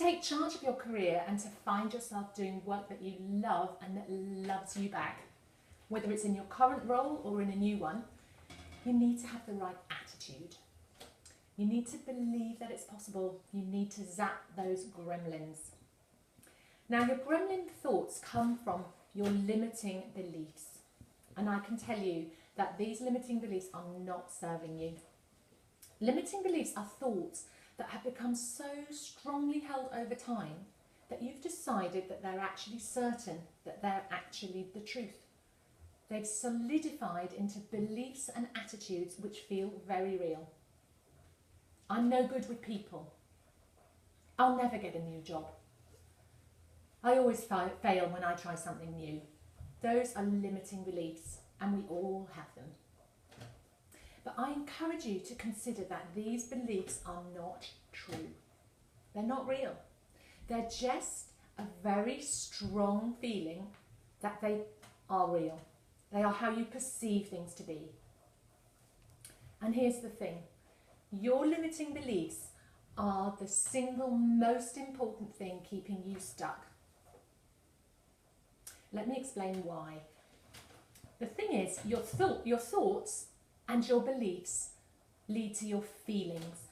take charge of your career and to find yourself doing work that you love and that loves you back, whether it's in your current role or in a new one, you need to have the right attitude. You need to believe that it's possible. You need to zap those gremlins. Now, your gremlin thoughts come from your limiting beliefs. And I can tell you that these limiting beliefs are not serving you. Limiting beliefs are thoughts that have become so strongly held over time that you've decided that they're actually certain, that they're actually the truth. They've solidified into beliefs and attitudes which feel very real. I'm no good with people. I'll never get a new job. I always fail when I try something new. Those are limiting beliefs, and we all have them. But I encourage you to consider that these beliefs are not true. They're not real. They're just a very strong feeling that they are real. They are how you perceive things to be. And here's the thing. Your limiting beliefs are the single most important thing keeping you stuck. Let me explain why. The thing is, your thoughts and your beliefs lead to your feelings.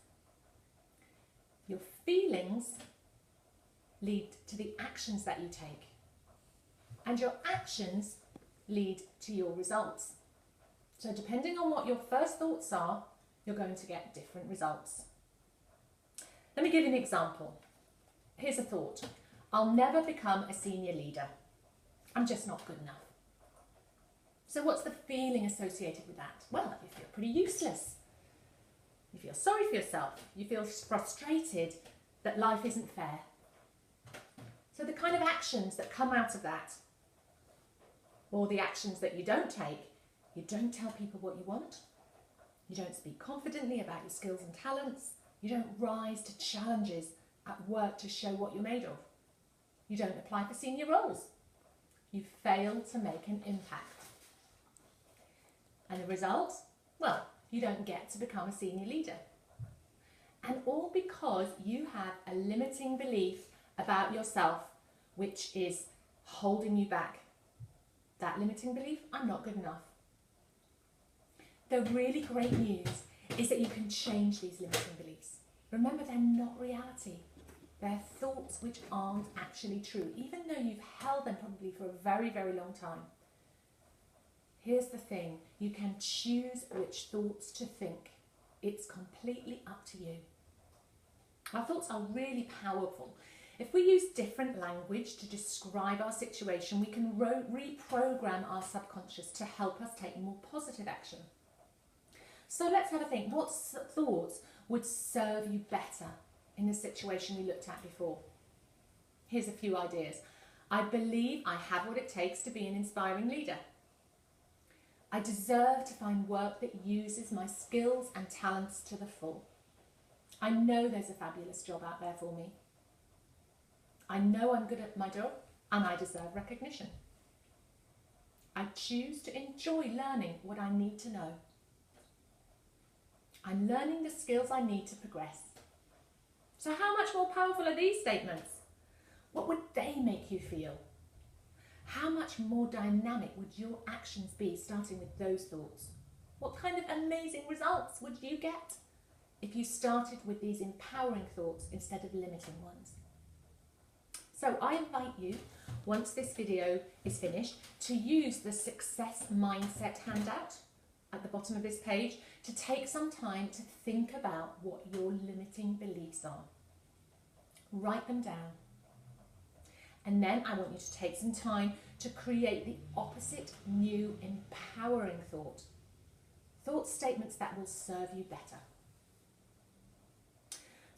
Your feelings lead to the actions that you take. And your actions lead to your results. So depending on what your first thoughts are, you're going to get different results. Let me give you an example. Here's a thought. I'll never become a senior leader. I'm just not good enough. So what's the feeling associated with that? Well, you feel pretty useless. You feel sorry for yourself. You feel frustrated that life isn't fair. So the kind of actions that come out of that, or the actions that you don't take, you don't tell people what you want. You don't speak confidently about your skills and talents. You don't rise to challenges at work to show what you're made of. You don't apply for senior roles. You fail to make an impact. And the result? Well, you don't get to become a senior leader. And all because you have a limiting belief about yourself which is holding you back. That limiting belief, I'm not good enough. The really great news is that you can change these limiting beliefs. Remember, they're not reality. They're thoughts which aren't actually true, even though you've held them probably for a very, very long time. Here's the thing, you can choose which thoughts to think. It's completely up to you. Our thoughts are really powerful. If we use different language to describe our situation, we can reprogram our subconscious to help us take more positive action. So let's have a think. What thoughts would serve you better in the situation we looked at before? Here's a few ideas. I believe I have what it takes to be an inspiring leader. I deserve to find work that uses my skills and talents to the full. I know there's a fabulous job out there for me. I know I'm good at my job and I deserve recognition. I choose to enjoy learning what I need to know. I'm learning the skills I need to progress. So how much more powerful are these statements? What would they make you feel? How much more dynamic would your actions be starting with those thoughts? What kind of amazing results would you get if you started with these empowering thoughts instead of limiting ones? So I invite you, once this video is finished, to use the Success Mindset handout at the bottom of this page to take some time to think about what your limiting beliefs are. Write them down. And then I want you to take some time to create the opposite, new, empowering thought. Thought statements that will serve you better.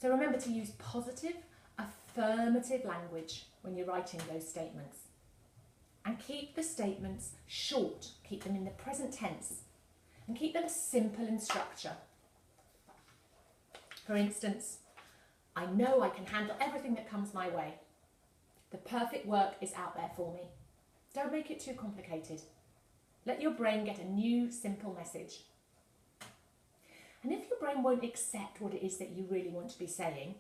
So remember to use positive, affirmative language when you're writing those statements. And keep the statements short. Keep them in the present tense. And keep them simple in structure. For instance, I know I can handle everything that comes my way. The perfect work is out there for me. Don't make it too complicated. Let your brain get a new, simple message. And if your brain won't accept what it is that you really want to be saying,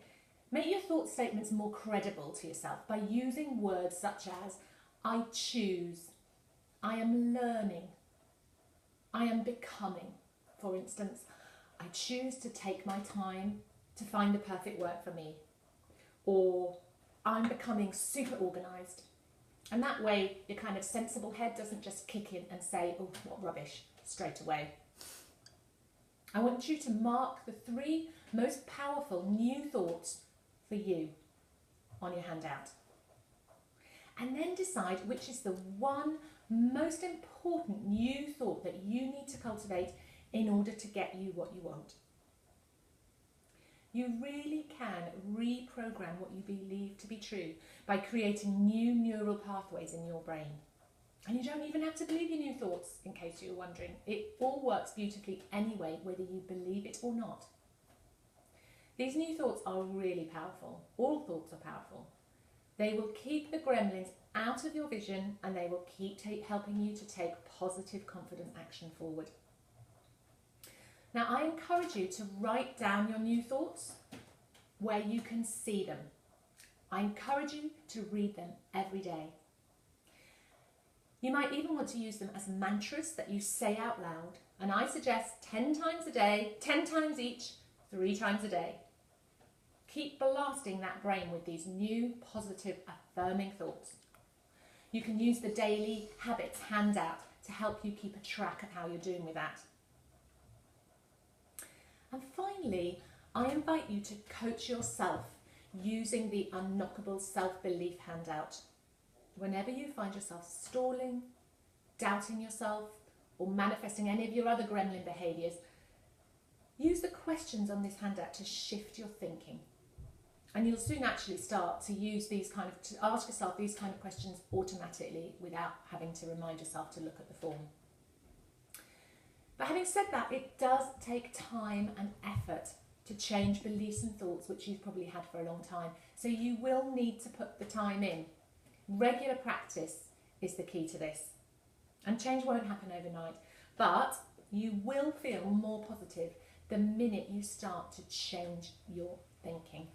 Make your thought statements more credible to yourself by using words such as I choose, I am learning, I am becoming. For instance, I choose to take my time to find the perfect work for me. Or I'm becoming super organised. And that way your kind of sensible head doesn't just kick in and say, oh, what rubbish, straight away. I want you to mark the 3 most powerful new thoughts for you on your handout. And then decide which is the one most important new thought that you need to cultivate in order to get you what you want. You really can reprogram what you believe to be true by creating new neural pathways in your brain. And you don't even have to believe your new thoughts, in case you were wondering. It all works beautifully anyway, whether you believe it or not. These new thoughts are really powerful. All thoughts are powerful. They will keep the gremlins out of your vision, and they will keep helping you to take positive, confident action forward. Now, I encourage you to write down your new thoughts where you can see them. I encourage you to read them every day. You might even want to use them as mantras that you say out loud, and I suggest 10 times a day, 10 times each, 3 times a day. Keep blasting that brain with these new, positive, affirming thoughts. You can use the daily habits handout to help you keep a track of how you're doing with that. And finally, I invite you to coach yourself using the Unknockable Self-Belief handout. Whenever you find yourself stalling, doubting yourself, or manifesting any of your other gremlin behaviours, use the questions on this handout to shift your thinking. And you'll soon actually start to use to ask yourself these kind of questions automatically without having to remind yourself to look at the form. But having said that, it does take time and effort to change beliefs and thoughts which you've probably had for a long time. So you will need to put the time in. Regular practice is the key to this. And change won't happen overnight, but you will feel more positive the minute you start to change your thinking.